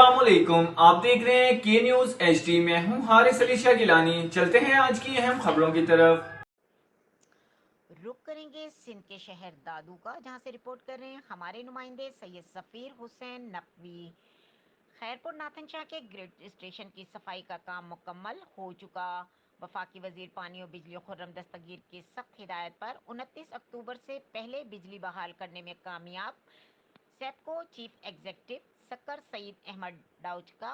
السلام علیکم، آپ دیکھ رہے ہیں کے نیوز ایچ ڈی۔ میں ہوں حارث علی شاہ گیلانی۔ چلتے ہیں آج کی اہم خبروں کی طرف۔ رخ کریں گے سندھ کے شہر دادو کا، جہاں سے رپورٹ کر رہے ہیں ہمارے نمائندے سید ظفیر حسین نقوی۔ خیرپور ناتھن شاہ کے گریڈ اسٹیشن کی صفائی کا کام مکمل ہو چکا۔ وفاقی وزیر پانی و بجلی خرم دستگیر کی سخت ہدایت پر 29 اکتوبر سے پہلے بجلی بحال کرنے میں کامیاب۔ سیپکو چیف ایگزیکٹو سکر سعید احمد ڈاؤچ کا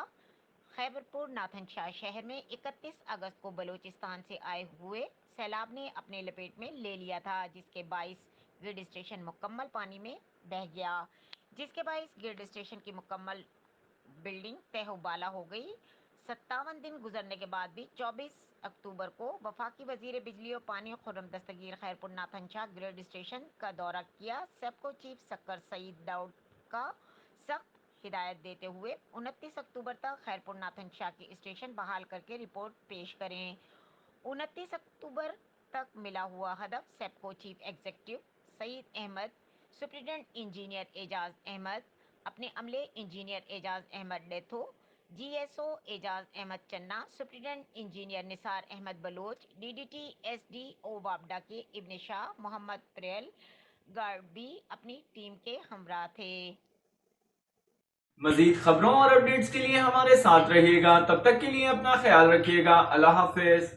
خیبرپور ناتھن شاہ شہر میں 31 اگست کو بلوچستان سے آئے ہوئے سیلاب نے اپنے لپیٹ میں لے لیا تھا، جس کے باعث گرڈ اسٹیشن مکمل پانی میں بہہ گیا، جس کے باعث گرڈ اسٹیشن کی مکمل بلڈنگ تہہ و بالا ہو گئی۔ 57 دن گزرنے کے بعد بھی 24 اکتوبر کو وفاقی وزیر بجلی و پانی خرم دستگیر خیرپور ناتھن شاہ گریڈ اسٹیشن کا دورہ کیا۔ سیپکو چیف سکر سعید ڈاؤڈ کا سخت ہدایت دیتے ہوئے 29 اکتوبر تک خیرپور ناتھن شاہ کی اسٹیشن بحال کر کے رپورٹ پیش کریں۔ 29 اکتوبر تک ملا ہوا ہدف: SEPCO chief executive Saeed Ahmed, superintendent engineer Ijaz Ahmed, اپنے عملے engineer Ijaz Ahmed Detho, G S O Ijaz Ahmed Channa, superintendent engineer Nisar Ahmed Baloch, D D T S D O وابڈا کے ابن شاہ محمد پریل گارڈ بھی اپنی ٹیم کے ہمراہ تھے۔ مزید خبروں اور اپڈیٹس کے لیے ہمارے ساتھ رہیے گا، تب تک کے لیے اپنا خیال رکھیے گا۔ اللہ حافظ۔